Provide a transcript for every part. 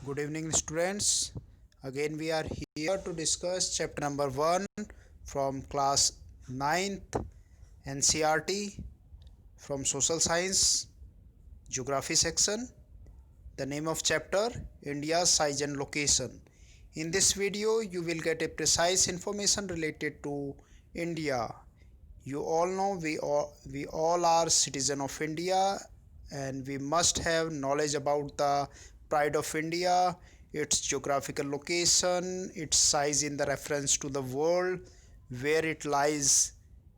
Good evening, students. Again, we are here to discuss chapter number 1 from class ninth NCRT from Social Science Geography section. The name of chapter India's Size and Location. In this video, you will get a precise information related to India. You all know we all are citizen of India, and we must have knowledge about the pride of India, its geographical location, its size in the reference to the world, where it lies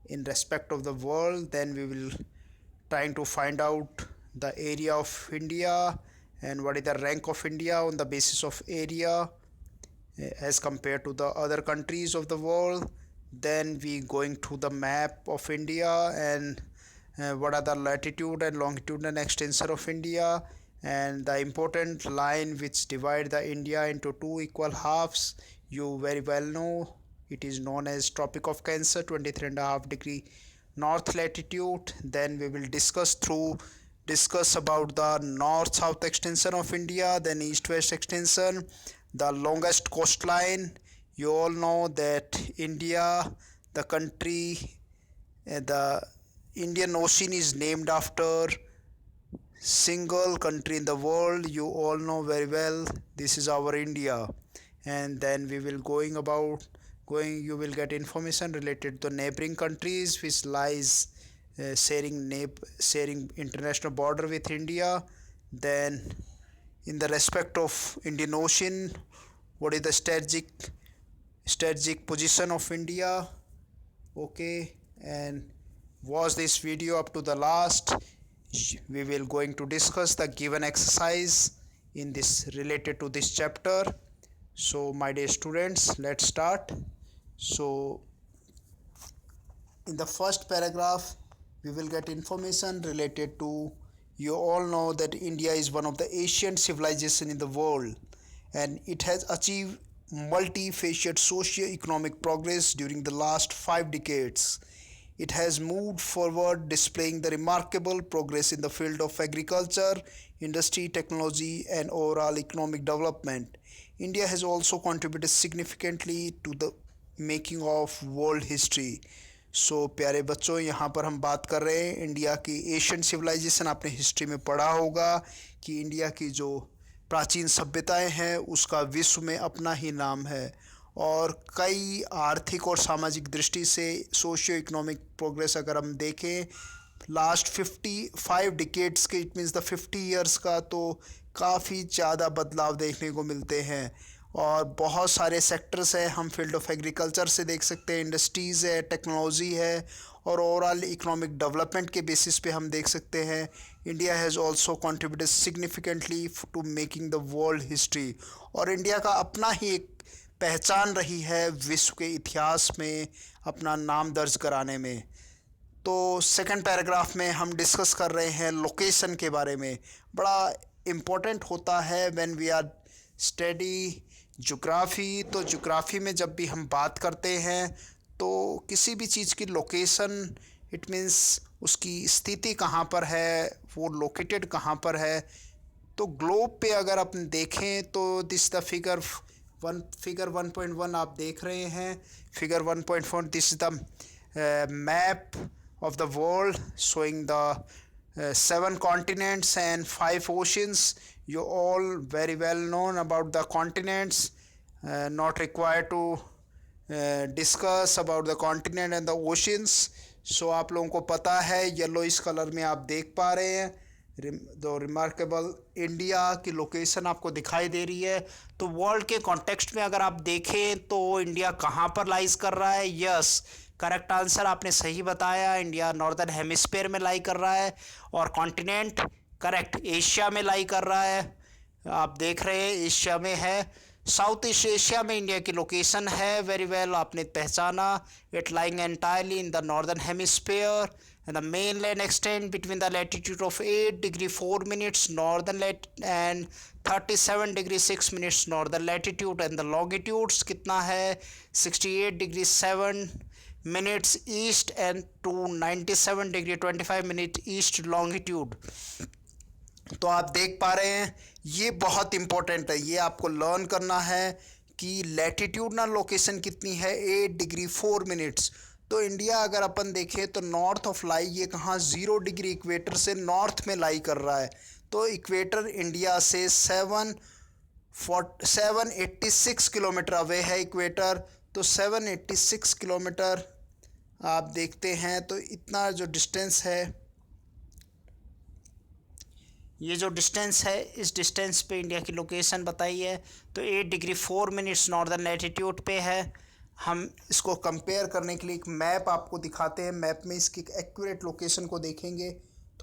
in respect of the world. Then we will trying to find out the area of India and what is the rank of India on the basis of area as compared to the other countries of the world. Then we going to the map of India and what are the latitude and longitude and extension of India, and the important line which divide the India into two equal halves. You very well know it is known as Tropic of Cancer, 23.5 degree north latitude. Then we will discuss about the north south extension of India, then east west extension, the longest coastline. You all know that India, the country, the Indian Ocean is named after single country in the world. You all know very well this is our India. And then we will going you will get information related to neighboring countries which lies sharing international border with India. Then in the respect of Indian Ocean, what is the strategic position of India. Okay, and watch this video up to the last. We will going to discuss the given exercise in this related to this chapter. So my dear students, let's start. So in the first paragraph we will get information related to, you all know that India is one of the ancient civilization in the world, and it has achieved multifaceted socio-economic progress during the last 5 decades. It has moved forward, displaying the remarkable progress in the field of agriculture, industry, technology, and overall economic development. India has also contributed significantly to the making of world history. So प्यारे बच्चों, यहाँ पर हम बात कर रहे हैं India की एशियन सिविलाइजेशन. आपने हिस्ट्री में पढ़ा होगा कि इंडिया की जो प्राचीन सभ्यताएं हैं उसका विश्व में अपना ही नाम है, और कई आर्थिक और सामाजिक दृष्टि से सोशियो इकोनॉमिक प्रोग्रेस अगर हम देखें लास्ट 55 डिकेड्स के, इट मीन्स द 50 ईयर्स का, तो काफ़ी ज़्यादा बदलाव देखने को मिलते हैं. और बहुत सारे सेक्टर्स हैं, हम फील्ड ऑफ एग्रीकल्चर से देख सकते हैं, इंडस्ट्रीज़ है, टेक्नोलॉजी है, और ओवरऑल इकोनॉमिक डेवलपमेंट के बेसिस पे हम देख सकते हैं India has also contributed significantly to making the world history. और इंडिया का अपना ही एक पहचान रही है विश्व के इतिहास में अपना नाम दर्ज कराने में. तो सेकंड पैराग्राफ में हम डिस्कस कर रहे हैं लोकेशन के बारे में. बड़ा इम्पोर्टेंट होता है when we are study geography. तो ज्योग्राफी में जब भी हम बात करते हैं तो किसी भी चीज़ की लोकेशन, इट मीन्स उसकी स्थिति कहाँ पर है, वो लोकेटेड कहाँ पर है. तो ग्लोब पे अगर आप देखें तो दिस द फिगर 1.1 आप देख रहे हैं. Figure 1.4 this is the map of the world showing the 7 continents and 5 oceans. You all very well known about the continents, not required to discuss about the continent and the oceans. So आप लोगों को पता है, yellow इस colour में आप देख पा रहे हैं जो रिमार्केबल इंडिया की लोकेशन आपको दिखाई दे रही है. तो वर्ल्ड के कॉन्टेक्स्ट में अगर आप देखें तो इंडिया कहाँ पर लाइज कर रहा है. यस, करेक्ट आंसर आपने सही बताया, इंडिया नॉर्दर्न हेमिस्फीयर में लाई कर रहा है. और कॉन्टिनेंट करेक्ट एशिया में लाई कर रहा है. आप देख रहे हैं एशिया में है, साउथ ईस्ट एशिया में इंडिया की लोकेशन है. वेरी वेल, आपने पहचाना. It lying entirely in the northern hemisphere and the mainland extend between the latitude of 8 degree 4 minutes northern and 37 degree 6 minutes northern latitude, and the longitudes कितना है 68 degree 7 minutes east and to 97 degree 25 minute east longitude. तो आप देख पा रहे हैं ये बहुत इंपॉर्टेंट है, ये आपको लर्न करना है कि लैटिट्यूडनल लोकेशन कितनी है, 8 डिग्री 4 मिनट्स। तो इंडिया अगर अपन देखें तो नॉर्थ ऑफ लाई ये कहाँ 0 डिग्री इक्वेटर से नॉर्थ में लाई कर रहा है। तो इक्वेटर इंडिया से 786 किलोमीटर अवे है इक्वेटर। तो 786 किलोमीटर आप देखते हैं तो इतना जो डिस्टेंस है, ये जो डिस्टेंस है इस डिस्टेंस पे इंडिया की लोकेशन बताई है। तो 8 डिग्री 4 मिनट्स नॉर्दर्न लैटिट्यूड पे है। हम इसको कंपेयर करने के लिए एक मैप आपको दिखाते हैं, मैप में इसकी एक्यूरेट लोकेशन को देखेंगे।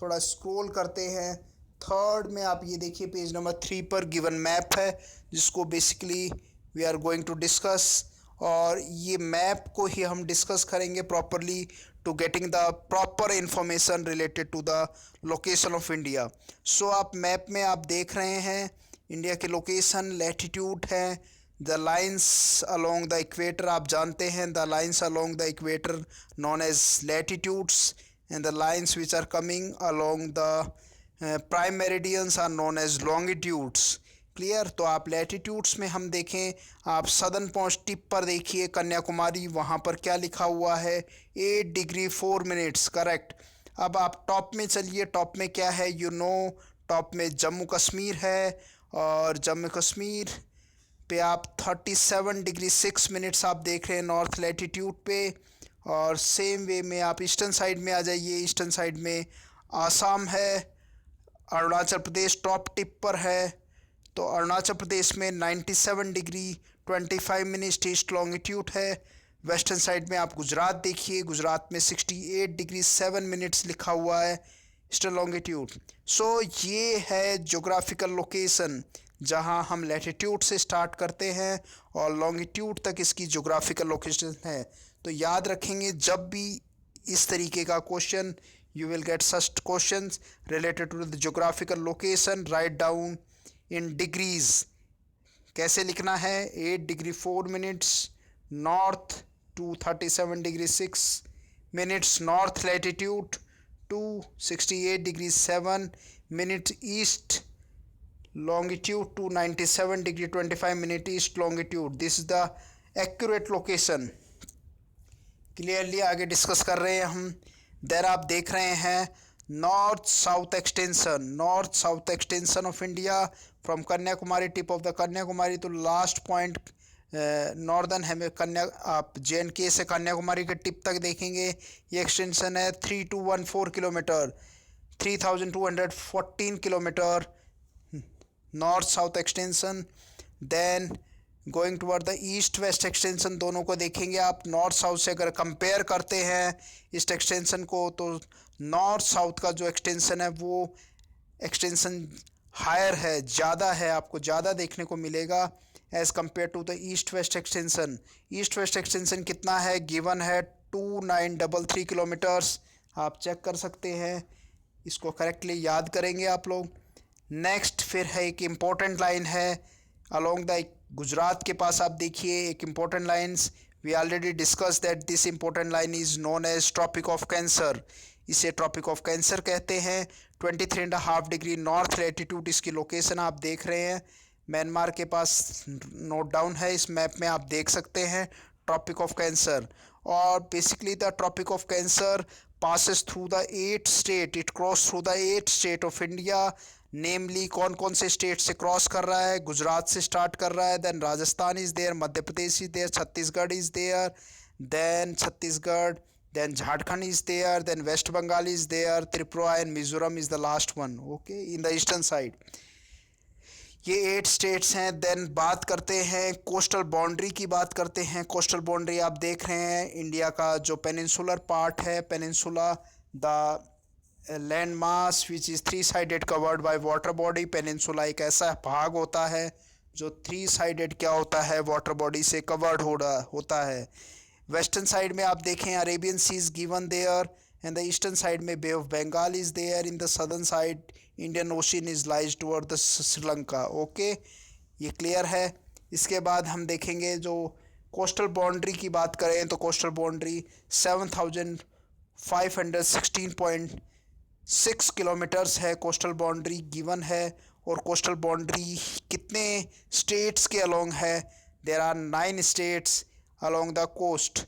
थोड़ा स्क्रॉल करते हैं, थर्ड में आप ये देखिए पेज नंबर 3 पर गिवन मैप है जिसको basically we are going to discuss, और ये मैप को ही हम डिस्कस करेंगे properly to getting the proper information related to the location of India. So आप मैप में आप देख रहे हैं इंडिया के लोकेशन, लैटिट्यूड है, the lines along the equator आप जानते हैं, the lines along the equator known as latitudes, and the lines which are coming along the prime meridians are known as longitudes. Clear. तो आप latitudes में हम देखें, आप सदर्न पॉइंट टिप पर देखिए कन्याकुमारी, वहाँ पर क्या लिखा हुआ है 8 डिग्री 4 मिनट्स, करेक्ट। अब आप टॉप में चलिए, टॉप में क्या है टॉप में जम्मू कश्मीर है, और जम्मू कश्मीर पे आप 37 डिग्री 6 मिनट्स आप देख रहे हैं नॉर्थ लैटिट्यूड पे। और सेम वे में आप ईस्टर्न साइड में आ जाइए, ईस्टर्न साइड में आसाम है, अरुणाचल प्रदेश टॉप टिप पर है। तो अरुणाचल प्रदेश में 97 डिग्री 25 मिनट ईस्ट लॉन्गिट्यूड है। वेस्टर्न साइड में आप गुजरात देखिए, गुजरात में 68 डिग्री 7 मिनट्स लिखा हुआ है ईस्टर्न लॉन्गिट्यूड। सो ये है जोग्राफिकल लोकेशन जहां हम लैटिट्यूड से स्टार्ट करते हैं और लॉन्गिट्यूड तक इसकी जोग्राफिकल लोकेशन है। तो याद रखेंगे जब भी इस तरीके का question, you will get such questions related to the geographical location, write down in degrees। कैसे लिखना है, 8 degree 4 minutes north to 37 degree 6 minutes north latitude to 68 degree 7 minutes east longitude to 97 degree 25 minute east longitude. This is the accurate location. Clearly आगे discuss कर रहे हैं हम। There आप देख रहे हैं north south extension of India from Kanyakumari, tip of the Kanyakumari तो लास्ट पॉइंट नॉर्दर्न है आप JNK से कन्याकुमारी के टिप तक देखेंगे, ये एक्सटेंशन है 3214 kilometre, 3214 kilometre north south extension. Then going toward the east west extension, दोनों को देखेंगे आप नॉर्थ साउथ से अगर कंपेयर करते हैं ईस्ट एक्सटेंशन को, तो नॉर्थ साउथ का जो एक्सटेंशन है वो एक्सटेंशन हायर है, ज़्यादा है, आपको ज़्यादा देखने को मिलेगा as compare to the east west extension. East west extension कितना है, गिवन है 2933 किलोमीटर्स, आप चेक कर सकते हैं, इसको करेक्टली याद करेंगे आप लोग। नेक्स्ट फिर है एक इम्पोर्टेंट लाइन है अलोंग द गुजरात के पास, आप देखिए एक important lines, we already discuss that this important line is known as tropic of cancer, इसे ट्रॉपिक ऑफ कैंसर कहते हैं। 23.5 डिग्री नॉर्थ लैटिट्यूड इसकी लोकेशन आप देख रहे हैं, म्यांमार के पास नोट डाउन है, इस मैप में आप देख सकते हैं ट्रॉपिक ऑफ कैंसर। और basically the tropic of cancer passes through the 8 state, it cross through the 8 state of India, नेमली कौन कौन से स्टेट से क्रॉस कर रहा है, गुजरात से स्टार्ट कर रहा है, then Rajasthan is there, Madhya Pradesh is there, Chhattisgarh is there, then Chhattisgarh, then Jharkhand is there, then West Bengal is there, Tripura and Mizoram is the last one, okay, in the eastern side. ये 8 स्टेट्स हैं। देन बात करते हैं कोस्टल बाउंड्री की, बात करते हैं कोस्टल बाउंड्री। आप देख रहे हैं इंडिया का जो पेनिनसुलर पार्ट है, peninsula the land mass which is 3 sided covered by water body. Peninsula एक ऐसा भाग होता है जो 3 साइडेड क्या होता है, वाटर बॉडी से कवर्ड होता है। वेस्टर्न साइड में आप देखें Arabian sea is given there, and the eastern side में bay of Bengal is there, in the southern side Indian ocean is lies toward the Sri Lanka, okay, ये क्लियर है। इसके बाद हम देखेंगे जो कोस्टल बाउंड्री की बात करें तो कोस्टल बाउंड्री 7516.6 किलोमीटर्स है, कोस्टल बाउंड्री गिवन है। और कोस्टल बाउंड्री कितने स्टेट्स के अलोंग है? There are 9 states along the coast.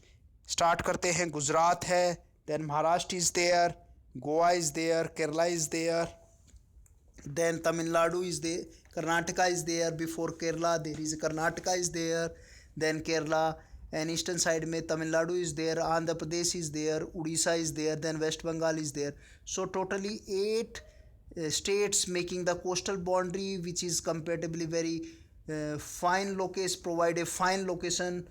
Start करते हैं, गुजरात है, then Maharashtra is there, Goa is there, Kerala is there, then Tamil Nadu is there, Karnataka is there, before Kerala there is Karnataka is there, then Kerala, and eastern side mein Tamil Nadu is there, Andhra Pradesh is there, Odisha is there, then West Bengal is there. So totally 8 states making the coastal boundary, which is comparatively very fine location, provide a fine location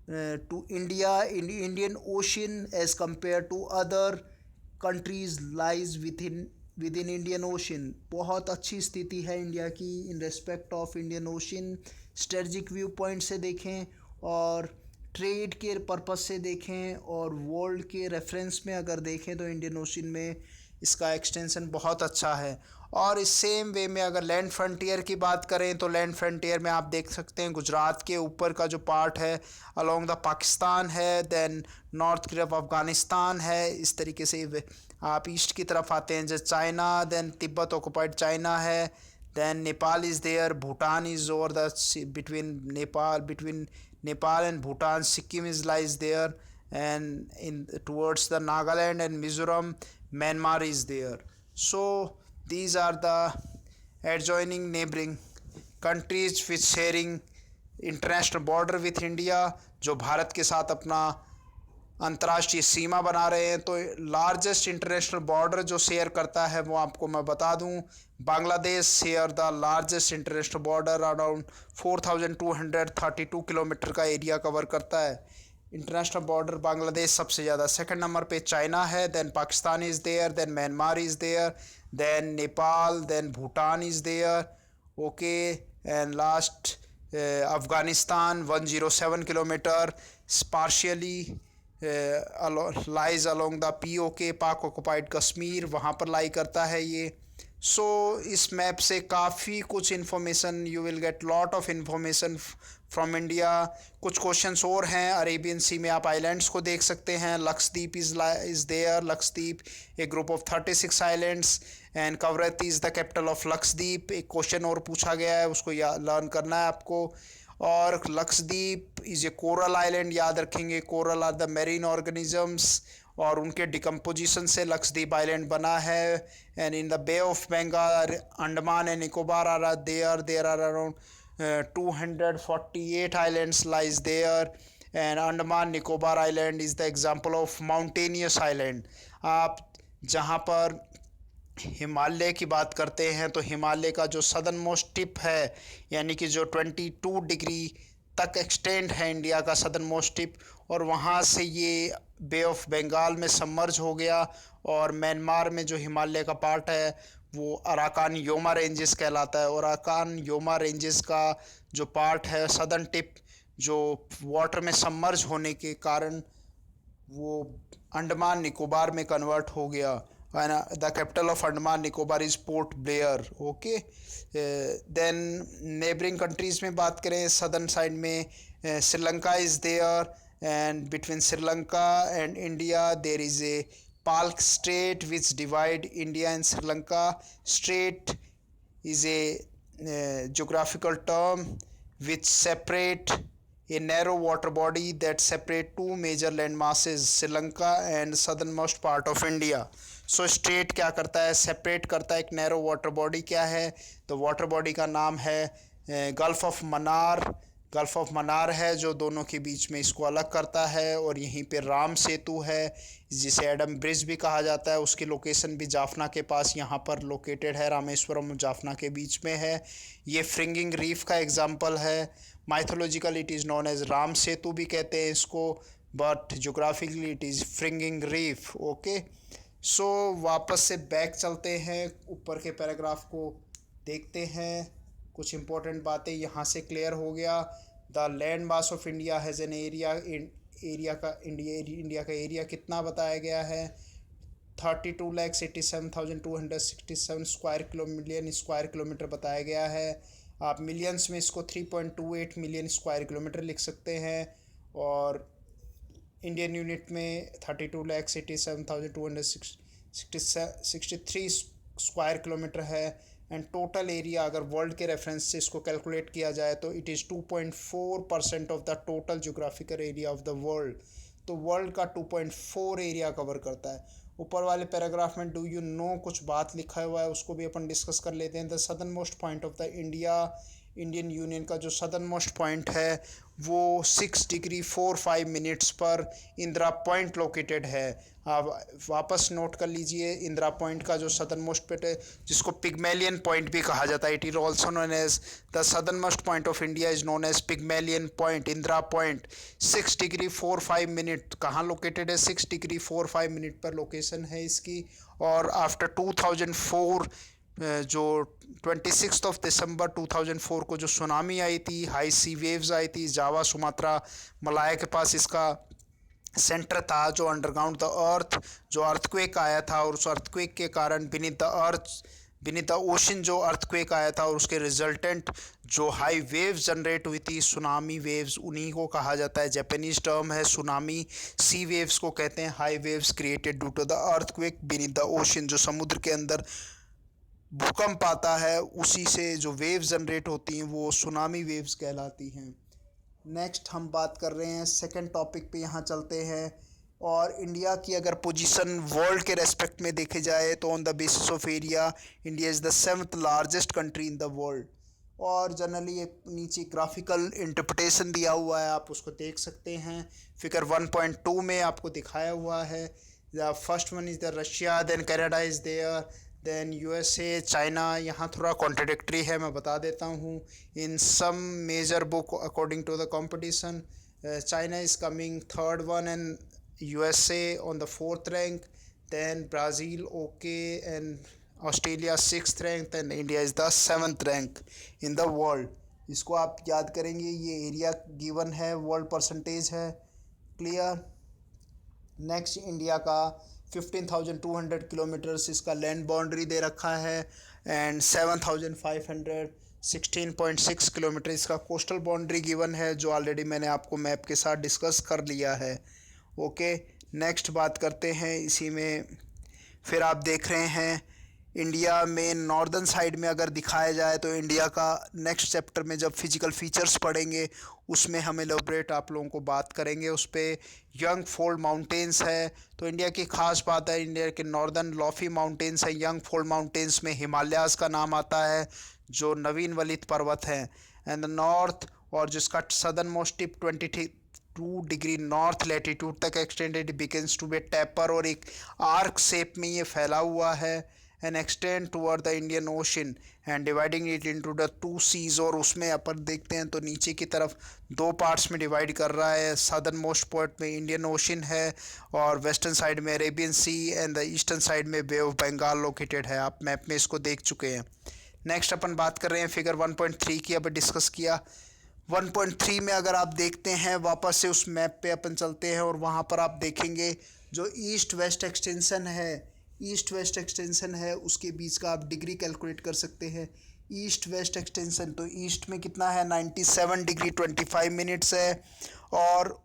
to India in the Indian Ocean as compared to other countries lies within Indian ocean. बहुत अच्छी स्थिति है India की in respect of Indian ocean. Strategic view point से देखें और trade के purpose से देखें और वर्ल्ड के रेफरेंस में अगर देखें तो इंडियन ओशन में इसका एक्सटेंशन बहुत अच्छा है। और इस सेम वे में अगर लैंड फ्रंटियर की बात करें तो लैंड फ्रंटियर में आप देख सकते हैं गुजरात के ऊपर का जो पार्ट है अलोंग द पाकिस्तान है, देन नॉर्थ की तरफ अफ़गानिस्तान है। इस तरीके से आप ईस्ट की तरफ आते हैं जैसे China, then Tibet occupied China है, then Nepal is there, Bhutan is over the between Nepal and Bhutan, Sikkim is lies there, and in towards the Nagaland and Mizoram, Myanmar is there. So these are the adjoining neighboring countries which sharing international border with India, जो भारत के साथ अपना अंतर्राष्ट्रीय सीमा बना रहे हैं। तो largest international border जो शेयर करता है वो आपको मैं बता दूं, Bangladesh share the largest international border, around 4232 kilometre का एरिया कवर करता है इंटरनेशनल बॉर्डर। बांग्लादेश सबसे ज़्यादा। सेकंड नंबर पे चाइना है, then Pakistan is there, then Myanmar is there, then Nepal, then Bhutan is there, okay, and last Afghanistan 107 kilometre spatially lies along the POK, Pak occupied Kashmir, वहाँ पर लाई करता है ये। सो इस मैप से काफ़ी कुछ information, you will get lot of information from India. कुछ क्वेश्चंस और हैं। अरेबियन सी में आप आइलैंड्स को देख सकते हैं। Lakshadweep is there, Lakshadweep a group of 36 islands, and Kavaratti is the capital of Lakshadweep. एक क्वेश्चन और पूछा गया है, उसको लर्न करना है आपको। और Lakshadweep is a coral island, याद रखेंगे, coral are the marine organisms, और उनके डिकम्पोजिशन से लक्षद्वीप आइलैंड बना है। And in the bay of Bengal, Andaman and Nicobar are there are around 248 islands lies there, and Andaman Nicobar Island is the example of mountainous island। आप जहाँ पर हिमालय की बात करते हैं तो हिमालय का जो सदर्न मोस्ट टिप है, यानी कि जो 22 डिग्री तक एक्सटेंड है इंडिया का सदर्न मोस्ट टिप, और वहाँ से ये बे ऑफ बंगाल में सबमर्ज हो गया। और म्यांमार में जो हिमालय का पार्ट है वो अराकान योमा रेंजेस कहलाता है, और अराकान योमा रेंजेस का जो पार्ट है सदर्न टिप, जो वाटर में सबमर्ज होने के कारण वो अंडमान निकोबार में कन्वर्ट हो गया। The capital of Andaman Nicobar is Port Blair, okay. Then neighbouring countries में बात करें, सदर्न साइड में Sri Lanka is there, and between Sri Lanka and India there is a Palk Strait which divide India and Sri Lanka. Strait is a geographical term which separate a narrow water body that separate two major land masses, Sri Lanka and southernmost part of India. So strait क्या करता है? Separate करता है एक narrow water body. क्या है? तो water body का नाम है gulf of Mannar. Gulf of Mannar है जो दोनों के बीच में इसको अलग करता है। और यहीं पे राम सेतु है जिसे एडम ब्रिज भी कहा जाता है, उसकी लोकेशन भी जाफना के पास यहाँ पर लोकेटेड है, रामेश्वरम और जाफना के बीच में है। ये फ्रिंगिंग रीफ का एग्जाम्पल है। Mythological it is known as Ram Setu भी कहते हैं इसको, but geographically it is fringing reef, okay. So वापस से बैक चलते हैं, ऊपर के पैराग्राफ को देखते हैं। कुछ इंपॉर्टेंट बातें यहाँ से क्लियर हो गया। The land mass of India has an area India का एरिया कितना बताया गया है? 32,87,267 मिलियन स्क्वायर किलोमीटर बताया गया है। आप मिलियंस में इसको 3.28 मिलियन स्क्वायर किलोमीटर लिख सकते हैं, और इंडियन यूनिट में 32,87,263 स्क्वायर किलोमीटर है। एंड टोटल एरिया अगर वर्ल्ड के रेफरेंस से इसको कैलकुलेट किया जाए तो it is 2.4% of the total geographical area of the world. तो वर्ल्ड का 2.4 एरिया कवर करता है। ऊपर वाले पैराग्राफ में डू यू नो कुछ बात लिखा हुआ है, उसको भी अपन डिस्कस कर लेते हैं। The southern most point of the Indian union का जो सदर्न मोस्ट पॉइंट है वो 6 डिग्री 45 मिनट्स पर इंदिरा पॉइंट लोकेटेड है। आप वापस नोट कर लीजिए, इंदिरा पॉइंट का जो सदर्न मोस्ट पॉइंट है जिसको पिग्मेलियन पॉइंट भी कहा जाता है, it is also known as the southern most point of India is known as Pygmalion point, Indira point. 6 degree 45 minute कहाँ लोकेटेड है? 6 डिग्री 45 मिनट पर लोकेशन है इसकी। और आफ्टर 2004 जो 26 दिसंबर 2004 को जो सुनामी आई थी, हाई सी वेव्स आई थी, जावा सुमात्रा मलाया के पास इसका सेंटर था, जो अंडरग्राउंड द अर्थ जो अर्थक्वेक आया था, और उस अर्थक्वेक के कारण बीनीथ द ओशन जो अर्थक्वेक आया था और उसके रिजल्टेंट जो हाई वेव्स जनरेट हुई थी, सुनामी वेव्स, उन्हीं को कहा जाता है। जापानीज टर्म है सुनामी। सी वेव्स को कहते हैं high waves created due to the earthquake beneath the ocean. जो समुद्र के अंदर भूकंप आता है उसी से जो वेव्स जनरेट होती हैं वो सुनामी वेव्स कहलाती हैं। नेक्स्ट हम बात कर रहे हैं सेकंड टॉपिक पे, यहाँ चलते हैं। और इंडिया की अगर पोजीशन वर्ल्ड के रेस्पेक्ट में देखे जाए तो on the basis of area India is the 7th largest country in the world. और जनरली एक नीचे ग्राफिकल इंटरप्रिटेशन दिया हुआ है, आप उसको देख सकते हैं। फिगर 1.2 में आपको दिखाया हुआ है। The first one is the Russia, then Canada is there, then USA, China. यहाँ थोड़ा कॉन्ट्रडिक्टरी है, मैं बता देता हूँ। In some major book according to the competition China is coming third one and USA on the 4th rank, then Brazil okay and Australia 6th rank, and India is the 7th rank in the world. इसको आप याद करेंगे, ये area given है, world percentage है। Clear. Next India का 15,200 kilometres इसका land boundary दे रखा है एंड 7,516.6 किलोमीटर इसका कोस्टल बाउंड्री गिवन है, जो ऑलरेडी मैंने आपको मैप के साथ डिस्कस कर लिया है। ओके, नेक्स्ट बात करते हैं इसी में। फिर आप देख रहे हैं इंडिया में नॉर्दर्न साइड में अगर दिखाया जाए तो इंडिया का नेक्स्ट चैप्टर में जब फिजिकल फीचर्स पढ़ेंगे उसमें हम एलोबरेट आप लोगों को बात करेंगे उस पर। यंग फोल्ड माउंटेन्स है, तो इंडिया की खास बात है, इंडिया के नॉर्दर्न लॉफी माउंटेन्स है। यंग फोल्ड माउंटेन्स में हिमालयाज़ का नाम आता है जो नवीन वलित पर्वत हैं। एंड द नॉर्थ, और जिसका southern most tip 22 degree north latitude तक extended begins to be taper, और एक आर्क शेप में ये फैला हुआ है and extend toward the Indian Ocean and dividing it into the 2 seas। और उसमें अपन देखते हैं तो नीचे की तरफ 2 पार्ट्स में डिवाइड कर रहा है। सदर्न मोस्ट पॉइंट में इंडियन ओशन है और वेस्टर्न साइड में Arabian sea and the eastern side में बे ऑफ बंगाल लोकेटेड है। आप मैप में इसको देख चुके हैं। नेक्स्ट अपन बात कर रहे हैं फिगर 1.3 की, अब डिस्कस किया। 1.3 में अगर आप देखते हैं वापस से उस मैप पे अपन चलते हैं और वहाँ पर आप देखेंगे जो ईस्ट वेस्ट एक्सटेंशन है उसके बीच का आप डिग्री कैलकुलेट कर सकते हैं। ईस्ट वेस्ट एक्सटेंशन, तो ईस्ट में कितना है 97 डिग्री 25 मिनट्स है, और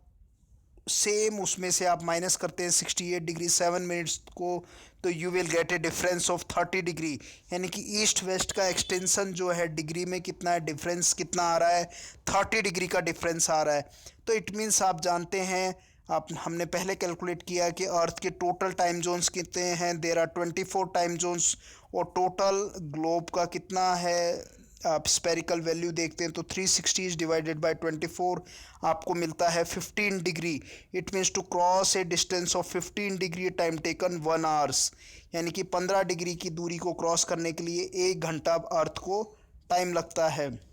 सेम उसमें से आप माइनस करते हैं 68 डिग्री 7 मिनट्स को, तो you will gate A difference of 30 degree. यानी कि ईस्ट वेस्ट का एक्सटेंशन जो है डिग्री में कितना है, डिफरेंस कितना आ रहा है, 30 डिग्री का डिफरेंस आ रहा है। तो इट मीन्स आप जानते हैं, हमने पहले कैलकुलेट किया कि अर्थ के टोटल टाइम जोन्स कितने हैं, देयर आर 24 टाइम जोन्स, और टोटल ग्लोब का कितना है, आप स्पेरिकल वैल्यू देखते हैं तो 360 इज डिवाइडेड बाय 24 आपको मिलता है 15 degree. It means to cross a distance of 15 degree time taken 1 hours, यानी कि 15 डिग्री की दूरी को क्रॉस करने के लिए 1 घंटा अर्थ को टाइम लगता है।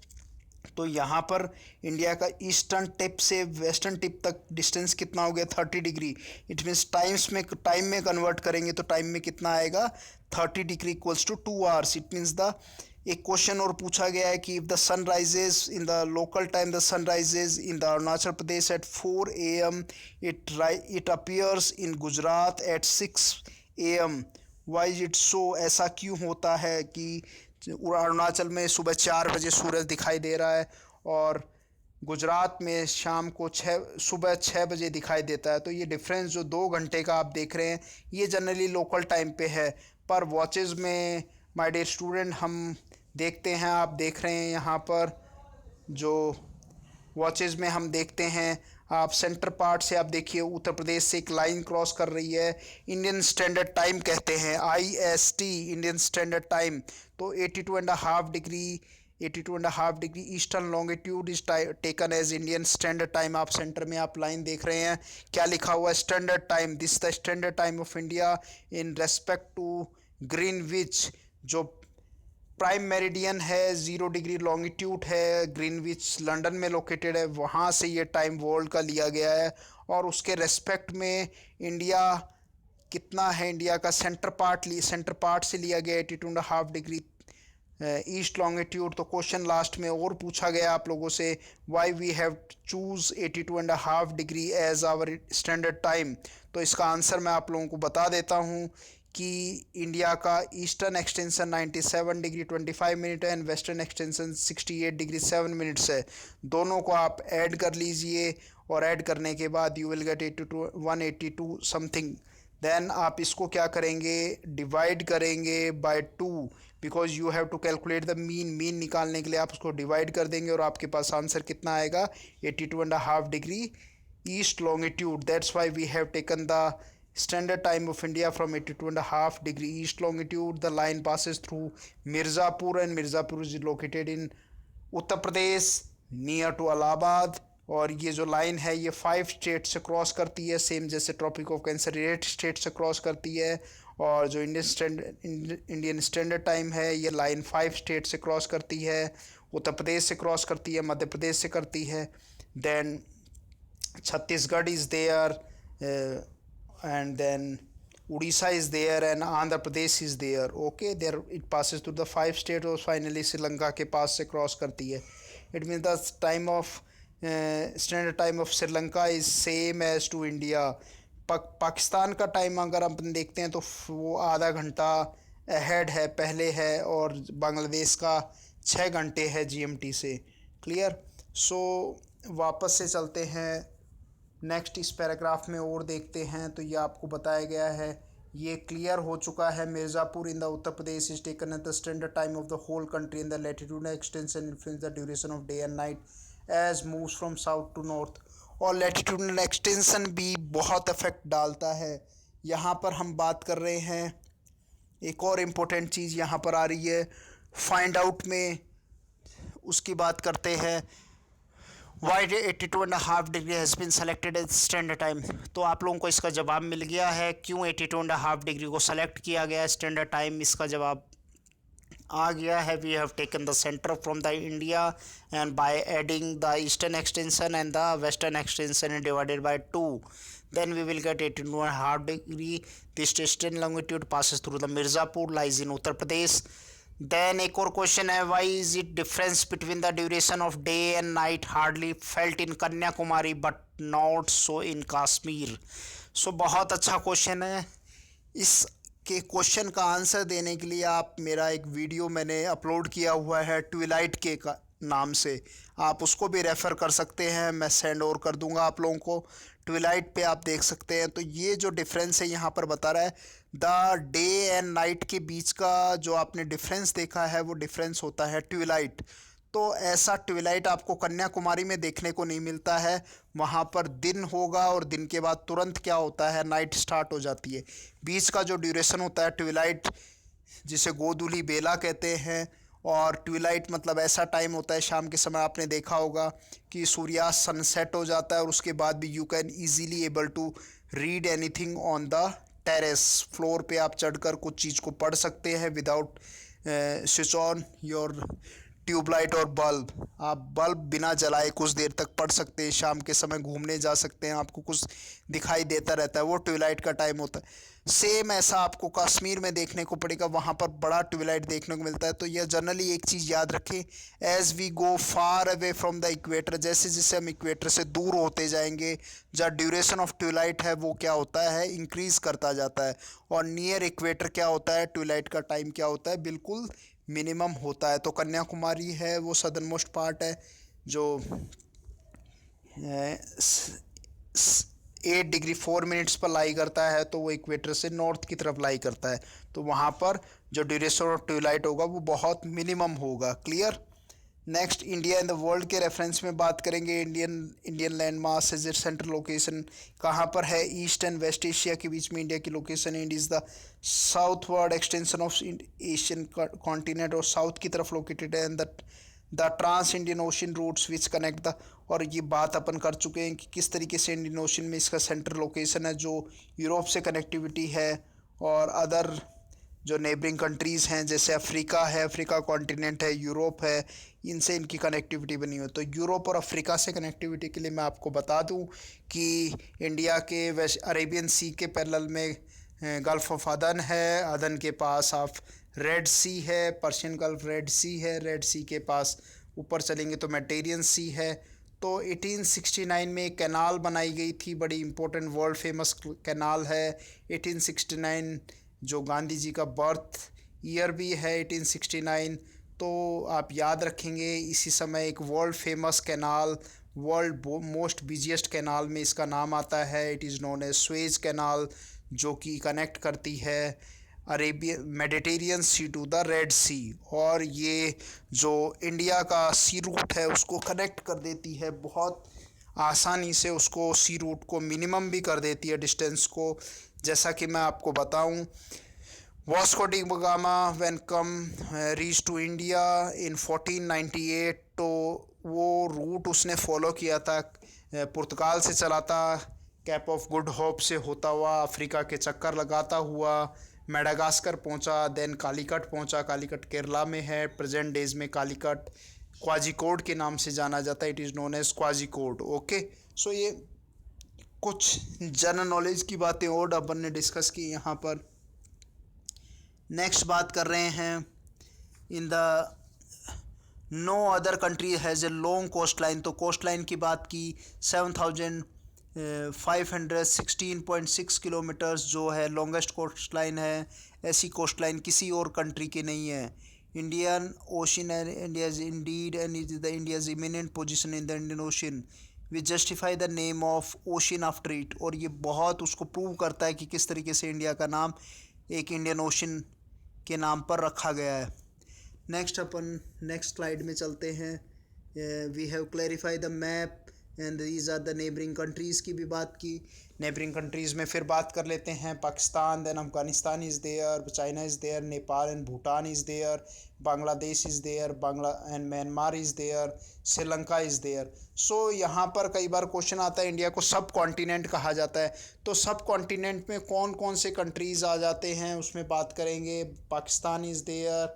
तो यहाँ पर इंडिया का ईस्टर्न टिप से वेस्टर्न टिप तक डिस्टेंस कितना हो गया, 30 डिग्री। इट मीन्स टाइम में कन्वर्ट करेंगे तो टाइम में कितना आएगा, 30 degree equals to 2 hours. It means एक क्वेश्चन और पूछा गया है कि if the sun rises in the local time, the sun rises in the Arunachal Pradesh at 4 AM, it appears in Gujarat at 6 AM, why is it so? ऐसा क्यों होता है कि अरुणाचल में सुबह 4 बजे सूरज दिखाई दे रहा है और गुजरात में शाम को सुबह 6 बजे दिखाई देता है? तो ये डिफरेंस जो 2 घंटे का आप देख रहे हैं ये जनरली लोकल टाइम पे है, पर वॉचेज़ में माय डियर स्टूडेंट, हम देखते हैं, आप देख रहे हैं यहाँ पर जो वॉचेस में हम देखते हैं, आप सेंटर पार्ट से आप देखिए उत्तर प्रदेश से एक लाइन क्रॉस कर रही है। इंडियन स्टैंडर्ड टाइम कहते हैं, IST, इंडियन स्टैंडर्ड टाइम। तो 82.5 degree eastern longitude is taken as Indian standard time. आप सेंटर में आप लाइन देख रहे हैं, क्या लिखा हुआ है? Standard time. This the standard time of India in respect to Greenwich. जो प्राइम मेरिडियन है 0 डिग्री लॉन्गिट्यूड है, ग्रीनविच लंदन में लोकेटेड है, वहाँ से ये टाइम वर्ल्ड का लिया गया है। और उसके रेस्पेक्ट में इंडिया कितना है, इंडिया का सेंटर पार्ट से लिया गया 82.5 डिग्री ईस्ट लॉन्गिट्यूड। तो क्वेश्चन लास्ट में और पूछा गया आप लोगों से, why we have choose 82.5 degree as our standard time. तो इसका आंसर मैं आप लोगों को बता देता हूँ कि इंडिया का ईस्टर्न एक्सटेंशन 97 डिग्री 25 मिनट है and western extension 68 degree 7 minutes है। दोनों को आप ऐड कर लीजिए और ऐड करने के बाद you will get 182 something. Then आप इसको क्या करेंगे, डिवाइड करेंगे by 2, because you have to calculate the mean निकालने के लिए आप उसको डिवाइड कर देंगे और आपके पास आंसर कितना आएगा, 82.5 degree east longitude. That's why we have taken the standard time of India from 82.5 degree east longitude. The line passes through Mirzapur and Mirzapur is located in Uttar Pradesh near to Allahabad. और ये जो line है ये 5 state से cross करती है, same जैसे tropic of cancer 8 state से क्रॉस करती है। और जो इंडियन स्टैंडर्ड टाइम है ये लाइन 5 स्टेट से क्रॉस करती है, उत्तर प्रदेश से क्रॉस करती है, मध्य प्रदेश से करती है, then Chhattisgarh is there, and then Odisha is there and Andhra Pradesh is there. Okay, there it passes through the 5 states और finally श्रीलंका के पास से क्रॉस करती है। It means the time of standard time of Sri Lanka is same as to India. Pakistan का time अगर अपन देखते हैं तो वो आधा घंटा अहेड है, पहले है, और बांग्लादेश का 6 घंटे है GMT से। क्लियर? सो वापस से चलते हैं नेक्स्ट इस पैराग्राफ में और देखते हैं। तो ये आपको बताया गया है, ये क्लियर हो चुका है। Mirzapur in the Uttar Pradesh is taken at the standard time of the whole country in the latitude extension influence the duration of day and night as moves from south to north. और लैटिट्यूडनल एक्सटेंशन भी बहुत effect डालता है। यहाँ पर हम बात कर रहे हैं, एक और इम्पोर्टेंट चीज़ यहाँ पर आ रही है, फाइंड आउट में उसकी बात करते हैं। Why 82.5 degree has been selected as standard time. तो आप लोगों को इसका जवाब मिल गया है, क्यों 82.5 डिग्री को सेलेक्ट किया गया है स्टैंडर्ड टाइम, इसका जवाब आ गया है। We have taken the centre from the India and by adding the eastern extension and the western extension divided by 2, then we will get 82.5 degree. This eastern longitude passes through the Mirzapur, lies in Uttar Pradesh. Then एक और question है, why is it difference between the duration of day and night hardly felt in Kanyakumari but not so in Kashmir? So बहुत अच्छा question है। इसके question का answer देने के लिए आप मेरा एक वीडियो मैंने अपलोड किया हुआ है ट्विलाइट के नाम से, आप उसको भी रेफ़र कर सकते हैं, मैं सेंड और कर दूंगा आप लोगों को। ट्विलाइट पे आप देख सकते हैं। तो ये जो डिफरेंस है यहाँ पर बता रहा है, द डे एंड नाइट के बीच का जो आपने डिफरेंस देखा है वो डिफरेंस होता है ट्विलाइट। तो ऐसा ट्विलाइट आपको कन्याकुमारी में देखने को नहीं मिलता है। वहाँ पर दिन होगा और दिन के बाद तुरंत क्या होता है, नाइट स्टार्ट हो जाती है। बीच का जो ड्यूरेशन होता है ट्विलाइट, जिसे गोधूली बेला कहते हैं, और ट्विलाइट मतलब ऐसा टाइम होता है शाम के समय, आपने देखा होगा कि सूर्यास्त सनसेट हो जाता है और उसके बाद भी you can easily able to read anything on the terrace. Floor पे आप चढ़कर कुछ चीज़ को पढ़ सकते हैं without switch on your tubelight और बल्ब। आप बल्ब बिना जलाए कुछ देर तक पढ़ सकते हैं, शाम के समय घूमने जा सकते हैं, आपको कुछ दिखाई देता रहता है, वो ट्विलाइट का टाइम होता है। सेम ऐसा आपको कश्मीर में देखने को पड़ेगा, वहाँ पर बड़ा ट्विलाइट देखने को मिलता है। तो यह जनरली एक चीज़ याद रखें, as we go far away from the equator, जैसे जैसे हम इक्वेटर से दूर होते जाएंगे, जो ड्यूरेशन ऑफ ट्विलाइट है वो क्या होता है, इंक्रीज़ करता जाता है। और नियर इक्वेटर क्या होता है, ट्विलाइट का टाइम क्या होता है, बिल्कुल मिनिमम होता है। तो कन्याकुमारी है वो सदर्न मोस्ट पार्ट है जो 8 डिग्री 4 मिनट्स पर लाई करता है, तो वो इक्वेटर से नॉर्थ की तरफ लाई करता है, तो वहाँ पर जो ड्यूरेशन ऑफ ट्विलाइट होगा वो बहुत मिनिमम होगा। Clear. Next, India in the world के रेफरेंस में बात करेंगे। Indian land mass is it's central location कहाँ पर है? ईस्ट एंड वेस्ट एशिया के बीच में इंडिया की लोकेशन है। India is the southward extension of Asian continent, और साउथ की तरफ लोकेटेड है। And the trans Indian ocean routes which connect the, और ये बात अपन कर चुके हैं कि किस तरीके से इंडियन ओशन में इसका सेंट्रल लोकेशन है, जो यूरोप से कनेक्टिविटी है और अदर जो नेबरिंग कंट्रीज़ हैं, जैसे अफ्रीका है, अफ्रीका कॉन्टिनेंट है, यूरोप है, इनसे इनकी कनेक्टिविटी बनी हुई है। तो यूरोप और अफ्रीका से कनेक्टिविटी के लिए मैं आपको बता दूं कि इंडिया के वेस्ट अरेबियन सी के पैरेलल में गल्फ़ ऑफ अदन है, अदन के पास ऑफ रेड सी है, पर्शियन गल्फ रेड सी है, रेड सी के पास ऊपर चलेंगे तो मेडिटेरियन सी है। तो 1869 में एक कैनाल बनाई गई थी, बड़ी इंपॉर्टेंट वर्ल्ड फेमस कैनाल है 1869, जो गांधी जी का बर्थ ईयर भी है 1869। तो आप याद रखेंगे इसी समय एक world famous canal, world most busiest canal में इसका नाम आता है। It is known as Suez canal, जो कि कनेक्ट करती है Arabian Mediterranean sea to the red sea, और ये जो इंडिया का सी रूट है उसको कनेक्ट कर देती है बहुत आसानी से, उसको सी रूट को मिनिमम भी कर देती है डिस्टेंस को। जैसा कि मैं आपको बताऊं, Vasco de Gama when come reach to India in 1498, तो वो रूट उसने फॉलो किया था, पुर्तगाल से चला था, कैप ऑफ गुड होप से होता हुआ अफ्रीका के चक्कर लगाता हुआ मेडागास्कर पहुंचा, देन कालीकट पहुंचा। कालीकट केरला में है प्रेजेंट डेज में। कालीकट क्वाजिकोड के नाम से जाना जाता है, इट इज़ नोन एज क्वाजिकोड। ओके, सो ये कुछ जनरल नॉलेज की बातें और अपन ने डिस्कस की यहाँ पर। नेक्स्ट बात कर रहे हैं, in the no other country has a long coast line, तो कोस्ट लाइन की बात की 7516.6 किलोमीटर्स जो है लॉन्गेस्ट कोस्ट लाइन है। ऐसी कोस्ट लाइन किसी और कंट्री की नहीं है। Indian ocean and India is indeed and is the India's eminent position in the Indian ocean we justify the name of ocean after it, और ये बहुत उसको प्रूव करता है कि किस तरीके से इंडिया का नाम एक इंडियन ओशन के नाम पर रखा गया है। नेक्स्ट अपन नेक्स्ट स्लाइड में चलते हैं। We have clarify the map and these are the neighbouring countries की भी बात की। नेबरिंग कंट्रीज़ में फिर बात कर लेते हैं, Pakistan, then Afghanistan is there, China is there, Nepal and Bhutan is there, Bangladesh is there, Bangla and Myanmar is there, Sri Lanka is there. So यहाँ पर कई बार क्वेश्चन आता है, इंडिया को सब कॉन्टिनेंट कहा जाता है, तो सब कॉन्टिनेंट में कौन कौन से कंट्रीज़ आ जाते हैं उसमें बात करेंगे। Pakistan is there,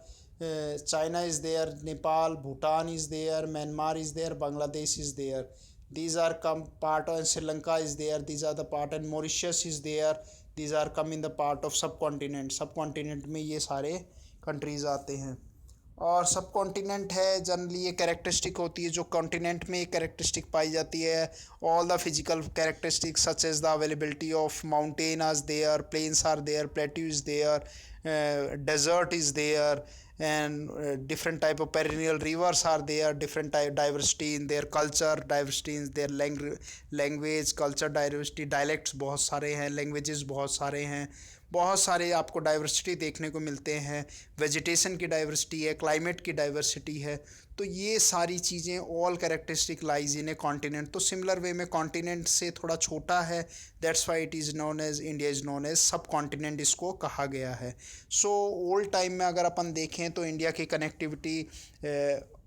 China is there, Nepal, Bhutan is there, Myanmar is there, Bangladesh is there, these are come part of Sri Lanka is there, these are the part, and Mauritius is there, these are come in the part of subcontinent। Subcontinent में ये सारे countries आते हैं। और सब continent है generally ये characteristic होती है, जो कॉन्टिनेंट में एक कैरेक्टरिस्टिक पाई जाती है। All the physical characteristics such as the availability of mountain are there, plains are there, plateau is there, desert is there, and different type of perennial rivers are there, different type diversity in their culture, diversity in their language, culture diversity, dialects बहुत सारे हैं, languages बहुत सारे हैं, बहुत सारे आपको diversity देखने को मिलते हैं। वेजिटेशन की डाइवर्सिटी है, क्लाइमेट की डाइवर्सिटी है, तो ये सारी चीज़ें all characteristic lies in a continent. तो सिमिलर वे में कॉन्टिनेंट से थोड़ा छोटा है, that's why it is known as India is known as subcontinent, इसको कहा गया है। सो ओल्ड टाइम में अगर अपन देखें तो इंडिया की कनेक्टिविटी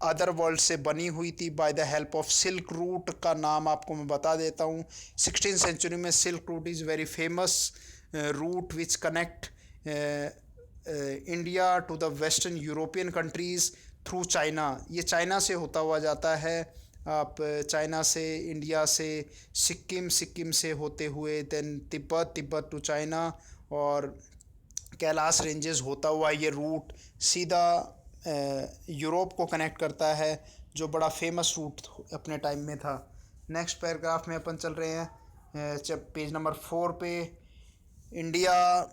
अदर वर्ल्ड से बनी हुई थी by the help of silk route. का नाम आपको मैं बता देता हूँ, 16th सेंचुरी में silk route is very famous route which connect India to the Western European countries through China। ये चाइना से होता हुआ जाता है। आप चाइना से, इंडिया से, सिक्किम, सिक्किम से होते हुए then Tibet, Tibet to China, और कैलाश रेंजेस होता हुआ ये रूट सीधा यूरोप को कनेक्ट करता है, जो बड़ा फेमस रूट अपने टाइम में था। नेक्स्ट पैराग्राफ में अपन चल रहे हैं, जब पेज नंबर 4 पे, India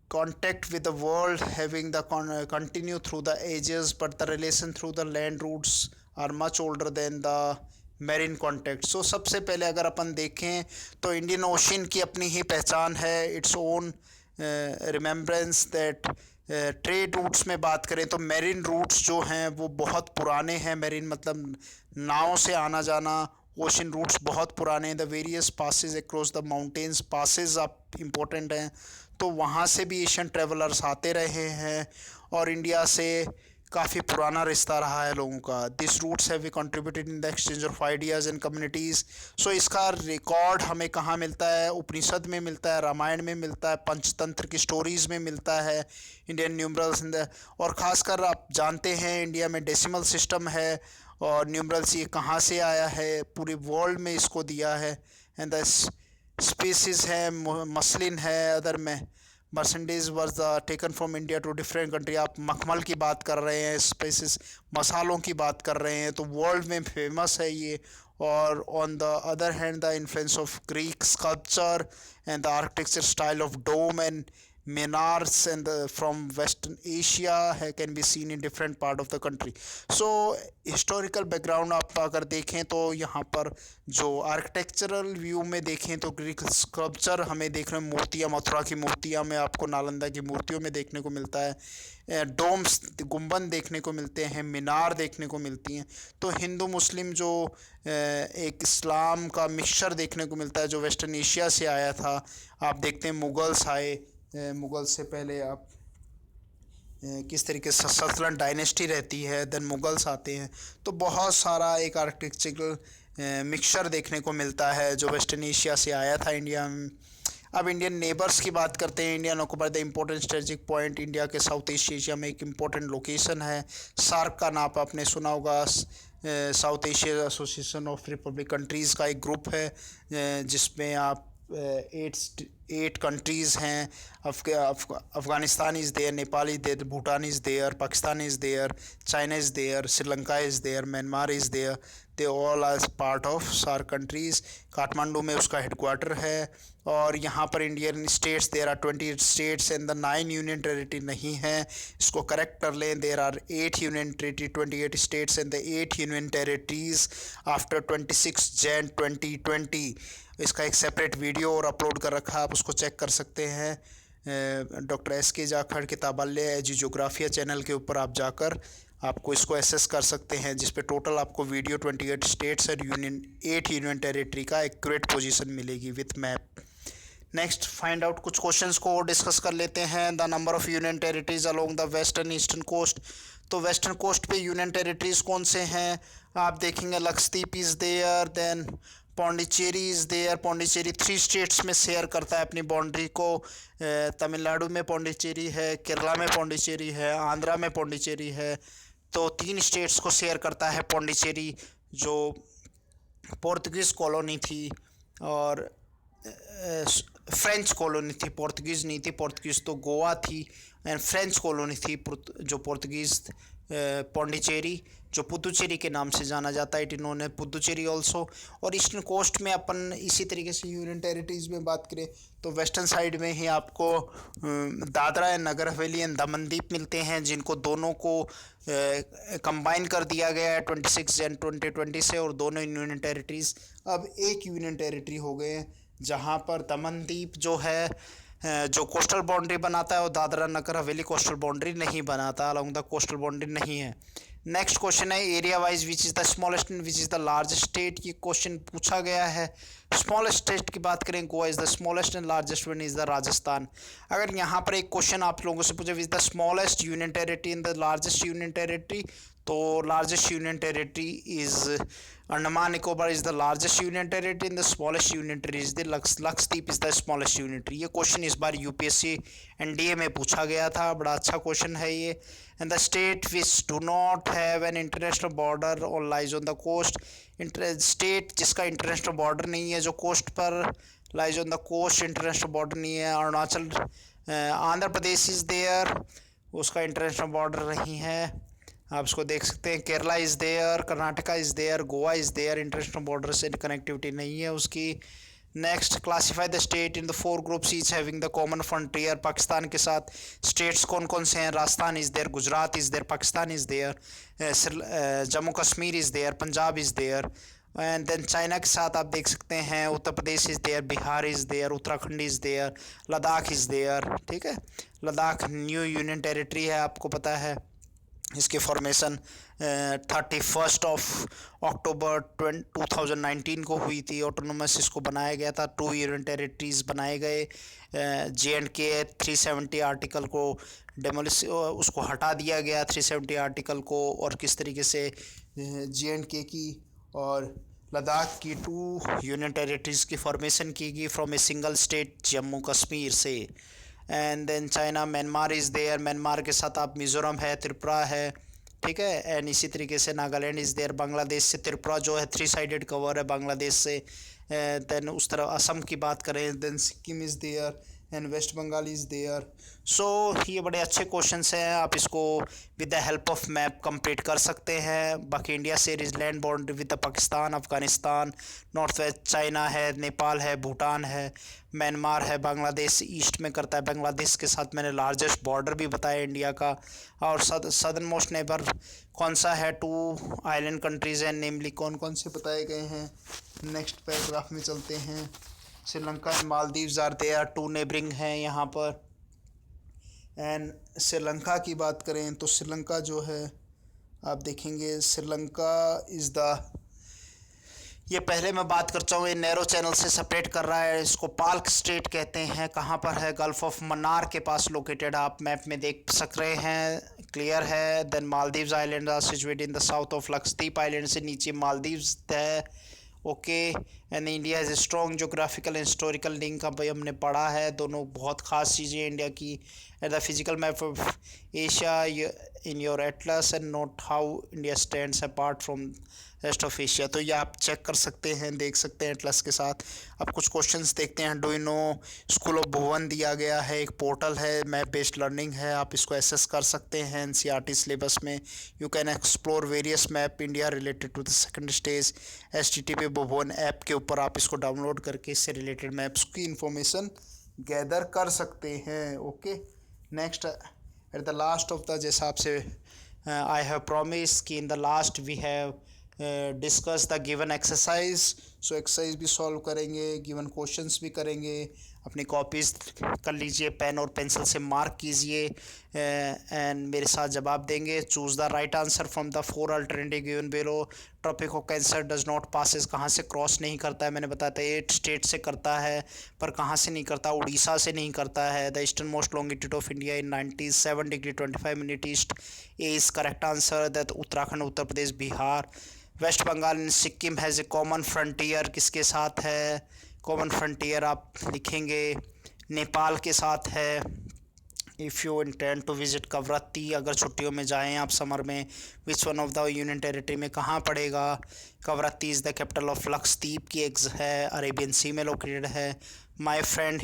contact with the world having the continue through the ages, but the relation through the land routes are much older than the marine contact. So सबसे पहले अगर अपन देखें तो इंडियन ओशन की अपनी ही पहचान है, its own remembrance that. Trade routes में बात करें तो मेरीन रूट्स जो हैं वो बहुत पुराने हैं। मेरीन मतलब नाव से आना जाना। ओशन रूट्स बहुत पुराने हैं। The various passes across the mountains, passes आप इम्पोर्टेंट हैं, तो वहाँ से भी एशियन ट्रेवलर्स आते रहे हैं और इंडिया से काफ़ी पुराना रिश्ता रहा है लोगों का। This routes have contributed in the exchange of ideas and communities. So इसका रिकॉर्ड हमें कहाँ मिलता है? उपनिषद में मिलता है, रामायण में मिलता है, पंचतंत्र की स्टोरीज़ में मिलता है, इंडियन न्यूमरल्स और ख़ासकर आप जानते हैं इंडिया में डेसिमल सिस्टम है और न्यूमरल्स ये कहाँ से आया है, पूरे वर्ल्ड में इसको दिया है। एंड द स्पीसीज है, मसलिन है, अदर में merchandise were taken from India to different country. आप मखमल की बात कर रहे हैं, स्पाइसेस मसालों की बात कर रहे हैं, तो वर्ल्ड में फेमस है ये। और on the other hand the influence of Greek sculpture and the architecture style of dome and minars and from western asia can be seen in different part of the country. So historical background आप अगर देखें तो यहाँ पर जो architectural view में देखें तो ग्रीक स्कल्पचर हमें देखने में, मूर्तियाँ, मथुरा की मूर्तियाँ में आपको नालंदा की मूर्तियों में देखने को मिलता है, डोम्स गुंबद देखने को मिलते हैं, मीनार देखने को मिलती हैं। तो हिंदू मुस्लिम जो एक इस्लाम का मिक्सचर देखने को मिलता है जो वेस्टर्न एशिया से आया था। आप देखते हैं मुगल्स आए, मुग़ल से पहले आप किस तरीके से सल्तनत डायनेस्टी रहती है, देन मुग़ल्स आते हैं, तो बहुत सारा एक आर्किटेक्चरल मिक्सचर देखने को मिलता है जो वेस्टर्न एशिया से आया था इंडिया में। अब इंडियन नेबर्स की बात करते हैं। India occupied the important strategic point, India के साउथ ईस्ट एशिया में एक इम्पोर्टेंट लोकेशन है। सार्क का नाम आपने सुना होगा, south Asia association of republic countries का एक ग्रुप है जिसमें आप 8 कंट्रीज़ हैं। Afghanistan is there, Nepal is there, Bhutan is there, Pakistan is there, China is there, Sri Lanka is there, Myanmar is there. They all are part of SAARC countries. Kathmandu में उसका headquarter है और यहाँ पर Indian states, there are 28 states and the 9 union territory नहीं है, इसको correct कर लें। There are 8 union territory, 28 states and the 8 union territories after 26 Jan 2020। इसका एक सेपरेट वीडियो और अपलोड कर रखा है, आप उसको चेक कर सकते हैं। Doctor S K. जाखड़ किताबालय एजियोग्राफिया चैनल के ऊपर आप जाकर आपको इसको एसेस कर सकते हैं, जिस पे टोटल आपको वीडियो 28 स्टेट्स और 8 यूनियन टेरिटरी का एक्यूरेट पोजीशन मिलेगी with map. Next find out, कुछ क्वेश्चंस को और डिस्कस कर लेते हैं। The number of union territories along the western eastern coast. तो वेस्टर्न कोस्ट पे यूनियन टेरिटरीज कौन से हैं? आप देखेंगे Lakshadweep is there, then Pondicherry is there. Pondicherry 3 states में शेयर करता है अपनी बाउंड्री को। तमिलनाडु में पौंडीचेरी है, केरला में पौंडीचेरी है, आंध्रा में पौंडीचेरी है। तो 3 स्टेट्स को शेयर करता है पौंडीचेरी, जो पोर्तुगीज़ कॉलोनी थी और फ्रेंच कॉलोनी थी, पोर्तुगीज़ नहीं थी। पोर्तुगीज़ तो गोवा थी एंड फ्रेंच कॉलोनी थी जो पोर्तुगीज़ पौंडीचेरी, जो पुदुचेरी के नाम से जाना जाता है, इट इन्होंने पुदुचेरी ऑल्सो। और ईस्टर्न कोस्ट में अपन इसी तरीके से यूनियन टेरिटरीज़ में बात करें तो वेस्टर्न साइड में ही आपको दादरा एंड नगर हवेली एंड दमनदीप मिलते हैं, जिनको दोनों को कंबाइन कर दिया गया है 26 जन 2020 से, और दोनों यूनियन टेरिटरीज़ अब एक यूनियन टेरिटरी हो गए हैं, जहाँ पर दमनदीप जो है जो कोस्टल बाउंड्री बनाता है, और दादरा नगर हवेली कोस्टल बाउंड्री नहीं बनाता, अलोंग द कोस्टल बाउंड्री नहीं है। नेक्स्ट क्वेश्चन है area wise which is the smallest and which is the largest state. ये क्वेश्चन पूछा गया है। स्मॉलेस्ट स्टेट की बात करें, Goa is the smallest and largest one is the Rajasthan. अगर यहाँ पर एक क्वेश्चन आप लोगों से पूछे which the smallest union territory in the largest union territory, तो largest union territory is Andaman Nicobar is the largest union territory, in the smallest union territory is the Lakshadweep is the smallest union territory. ये question इस बार UPSC NDA में पूछा गया था, बड़ा अच्छा question है ये। And the state which do not have an international border और lies on the coast. State जिसका इंटरनेशनल बॉर्डर नहीं है, जो कोस्ट पर lies on the coast, international border नहीं है। अरुणाचल, आंध्र प्रदेश इज़ देयर, उसका इंटरनेशनल बॉर्डर नहीं है, आप इसको देख सकते हैं। Kerala is there, Karnataka is there, Goa is there, international border से कनेक्टिविटी नहीं है उसकी। Next, classify the state in the 4 groups each having the common frontier. Pakistan के साथ स्टेट्स कौन कौन से हैं? Rajasthan is there, Gujarat is there, Pakistan is there, Jammu Kashmir is there, Punjab is there, and then China के साथ आप देख सकते हैं Uttar Pradesh is there, Bihar is there, Uttarakhand is there, Ladakh is there. ठीक है, लद्दाख न्यू यूनियन टेरिटरी है, आपको पता है। इसकी फॉर्मेशन 31 अक्टूबर 2019 को हुई थी। ऑटोनोमस इसको बनाया गया था, 2 यूनियन टेरिटरीज बनाए गए। JNK 370 आर्टिकल को डेमोलिश उसको हटा दिया गया 370 आर्टिकल को, और किस तरीके से JNK की और लद्दाख की 2 यूनियन टेरिटरीज की फॉर्मेशन की गई from a single state Jammu Kashmir से। And then China, Myanmar is there, Myanmar के साथ आप मिज़ोरम है, त्रिपुरा है। ठीक है, एंड इसी तरीके से नागालैंड इज़ देयर, बांग्लादेश से त्रिपुरा जो है 3 साइडेड कवर है बांग्लादेश से। देन उस तरह असम की बात करें, then Sikkim is there and West Bengal is there. So ये बड़े अच्छे क्वेश्चंस हैं, आप इसको with the help of map complete कर सकते हैं। बाकी इंडिया से is land boundary with the Pakistan, Afghanistan, north west China है, नेपाल है, भूटान है, म्यांमार है, बांग्लादेश ईस्ट में करता है। बांग्लादेश के साथ मैंने लार्जेस्ट बॉर्डर भी बताया इंडिया का। और सदर्न मोस्ट नेबर कौन सा है, 2 आइलैंड कंट्रीज़ हैं, नेमली कौन कौन से बताए गए हैं। नेक्स्ट पैराग्राफ में चलते हैं। Sri Lanka and Maldives are there, 2 neighbouring हैं यहाँ पर। एंड श्रीलंका की बात करें तो श्रीलंका जो है आप देखेंगे, श्रीलंका इज़ द, ये पहले मैं बात करता हूँ, ये नैरो चैनल से सेपरेट कर रहा है, इसको पाल्क स्ट्रेट कहते हैं। कहाँ पर है, गल्फ ऑफ मन्नार के पास लोकेटेड, आप मैप में देख सक रहे हैं, क्लियर है। Then Maldives island are situated in the south of Lakshadweep island से नीचे मालदीव्स है। Okay, and India is a strong geographical and historical link, अब भाई हमने पढ़ा है, दोनों बहुत खास चीज़ें इंडिया की। At the physical map of Asia in your Atlas and note how India stands apart from rest of Asia. तो ये आप चेक कर सकते हैं, देख सकते हैं एटलस के साथ। अब कुछ क्वेश्चंस देखते हैं। Do you know school of Bhuvan दिया गया है, एक पोर्टल है, मैप बेस्ड लर्निंग है, आप इसको एसेस कर सकते हैं NCERT सिलेबस में। You can explore various map India related to the second stage. HTTP Bhuvan app के ऊपर आप इसको डाउनलोड करके इससे रिलेटेड मैप्स की इंफॉर्मेशन गैदर कर सकते हैं। Okay, next at the last of the, जैसा आपसे आई हैव प्रॉमिस कि in the last we have discuss the given exercise. So exercise भी सॉल्व करेंगे, गिवन क्वेश्चंस भी करेंगे। अपनी कॉपीज़ कर लीजिए, पेन और पेंसिल से मार्क कीजिए एंड मेरे साथ जवाब देंगे। Choose the right answer from the 4 alternative given below. Tropic of cancer does not passes, कहाँ से क्रॉस नहीं करता है, मैंने बताया था 8 स्टेट से करता है, पर कहाँ से नहीं करता, उड़ीसा से नहीं करता है। The eastern most longitude of India in 97 degree 25 minute east is correct answer. That Uttarakhand, Uttar Pradesh, Bihar, West Bengal and Sikkim has a common frontier, किसके साथ है, कॉमन फ्रंटियर आप लिखेंगे, नेपाल के साथ है। If you intend to visit Kavaratti, अगर छुट्टियों में जाएं आप समर में, which one of the union territory में कहाँ पड़ेगा। Kavaratti is the capital of Lakshadweep की एक है, अरेबियन सी में लोकेटेड है। My friend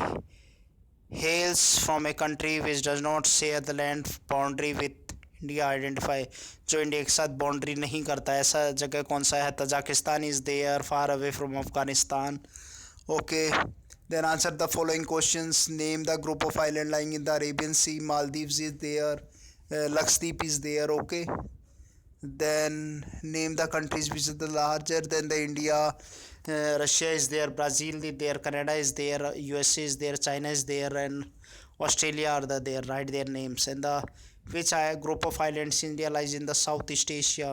hails from a country which does not share the land boundary with India, identify, जो इंडिया के साथ बाउंड्री नहीं करता, ऐसा जगह कौन सा है। Tajikistan is there, far away from Afghanistan. Okay, then answer the following questions. Name the group of island lying in the Arabian Sea. Maldives is there, Lakshadweep is there. Okay, then name the countries which is the larger than the India. Russia is there, Brazil is there, Canada is there, USA is there, China is there, and Australia are there. Write their names. And the which group of islands India lies in the Southeast Asia.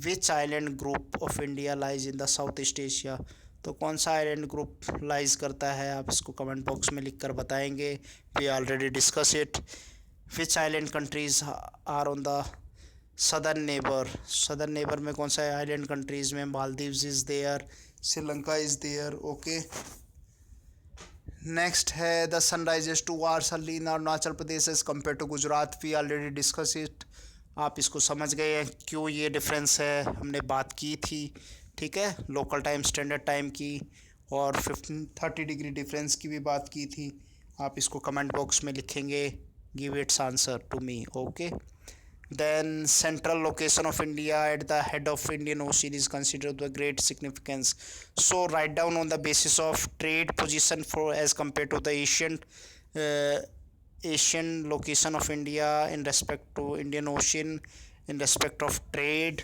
Which island group of India lies in the Southeast Asia. तो कौन सा island group lies करता है, आप इसको comment box में लिख कर बताएंगे। We already discuss it. Which island countries are on the southern neighbour, southern neighbour में कौन सा आइलैंड कंट्रीज में, Maldives is there, Sri Lanka is there. Okay, next है the sunrises 2 hours early in Arunachal Pradesh as compare to Gujarat. We already discuss it, आप इसको समझ गए हैं क्यों ये डिफरेंस है, हमने बात की थी। ठीक है, लोकल टाइम, स्टैंडर्ड टाइम की और 30 डिग्री डिफरेंस की भी बात की थी। आप इसको कमेंट बॉक्स में लिखेंगे, give its answer to me. Okay, then central location of India at the head of Indian ocean is considered the great significance. So write down on the basis of trade position for as compare to the Asian location of India in respect to Indian ocean, in respect of trade,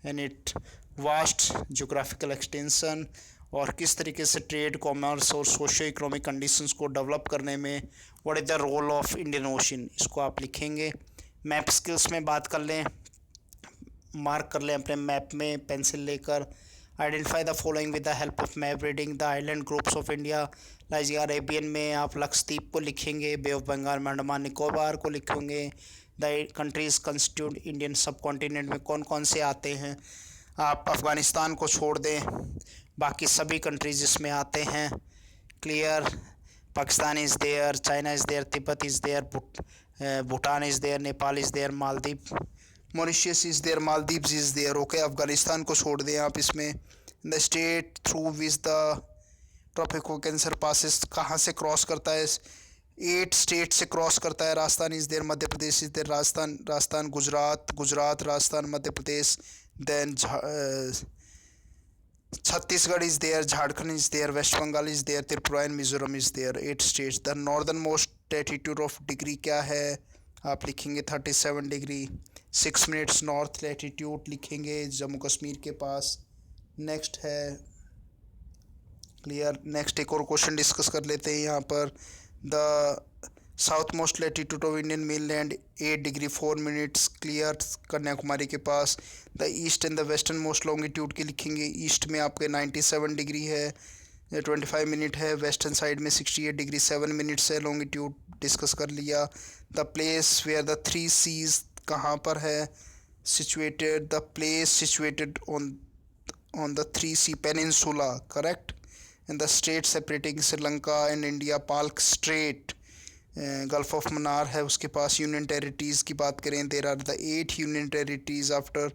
and it vast geographical extension और किस तरीके से trade, commerce और socio economic conditions को develop करने में what is the role of Indian ocean, इसको आप लिखेंगे। मैप स्किल्स में बात कर लें, मार्क कर लें अपने मैप में पेंसिल लेकर। Identify the following with the help of map reading. The island groups of India like Arabian में आप लक्षद्वीप को लिखेंगे, बे ऑफ बंगाल में अंडमान निकोबार को लिखेंगे। द कंट्रीज कंस्टिट्यूट इंडियन सब कॉन्टिनेंट में कौन कौन से आते हैं, आप अफ़गानिस्तान को छोड़ दें, बाकी सभी कंट्रीज इसमें आते हैं। Clear, Pakistan is there, China is there, Tibet is there, Bhutan is there, Nepal is there, Maldives, Mauritius is there, Maldives is there. Okay, Afghanistan को छोड़ दें आप इसमें। The state through which the tropic of cancer passes, कहाँ से क्रॉस करता है, 8 स्टेट से क्रॉस करता है। Rajasthan is there, Madhya Pradesh is there, Rajasthan, Gujarat, Rajasthan, Madhya Pradesh, then Chhattisgarh is there, Jharkhand is there, west Bengal is there, Tripura and Mizoram is there. 8 states. The northern most latitude of degree क्या है, आप लिखेंगे 37 डिग्री। 6 मिनट्स नॉर्थ लैटिट्यूड लिखेंगे जम्मू कश्मीर के पास। नेक्स्ट है, क्लियर। नेक्स्ट एक और क्वेश्चन डिस्कस कर लेते हैं यहाँ पर। The south most latitude of Indian mainland 8 degree 4 minutes, clear, Kanyakumari के पास। The east and the western most longitude के लिखेंगे, ईस्ट में आपके 97 डिग्री है, 25 मिनट है, वेस्टर्न साइड में 68 डिग्री 7 मिनट्स है, लॉन्गिट्यूड डिस्कस कर लिया। The place where the 3 seas कहाँ पर है situated, the place situated on the 3 sea peninsula, correct. And the state separating Sri Lanka and India, Palk strait, gulf of Mannar है उसके पास। यूनियन टेरिटरीज़ की बात करें, there are the 8 union territories after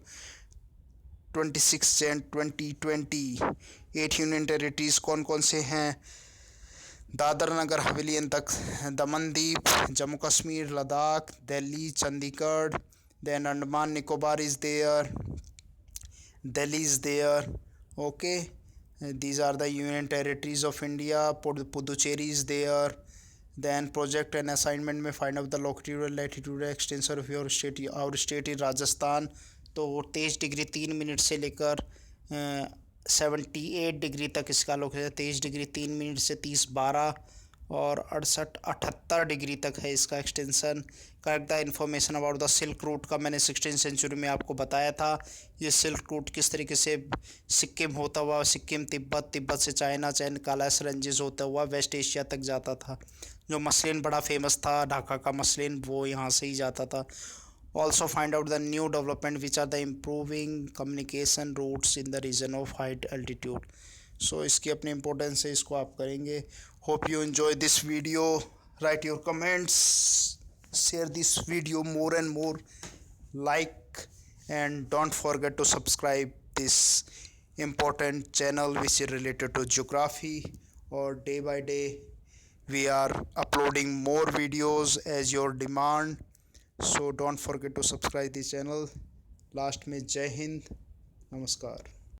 26 Jan 2020। 8 union territories कौन कौन से हैं, Dadra Nagar Haveli and Daman Diu, Jammu Kashmir, Ladakh, Delhi, Chandigarh, then Andaman Nicobar is there, Delhi is there. Okay, these are the union territories of India. Puducherry is there. Then project and assignment में find out the longitude and latitude extension of your state. Our state is Rajasthan। तो 23 degree 3 minute से लेकर 78 degree तक इसका location, 23 degree 3 minute से 30-12 और 68-78 degree तक है इसका extension. Correct the information about the silk route का मैंने 16th सेंचुरी में आपको बताया था। ये सिल्क रूट किस तरीके से सिक्किम होता हुआ, सिक्किम तिब्बत से चाइना, कैलाश रेंजेस होता हुआ वेस्ट एशिया तक जाता था। जो मसलिन बड़ा फेमस था, ढाका का मसलिन, वो यहाँ से ही जाता था। Also find out the new development which are the improving communication routes in the region of height altitude. So इसकी अपनी इम्पोर्टेंस है, इसको आप करेंगे। Hope you enjoy this video, write your comments, share this video more and more, like, and don't forget to subscribe this important channel which is related to geography, or day by day we are uploading more videos as your demand, so don't forget to subscribe this channel. Last में जय हिंद, नमस्कार।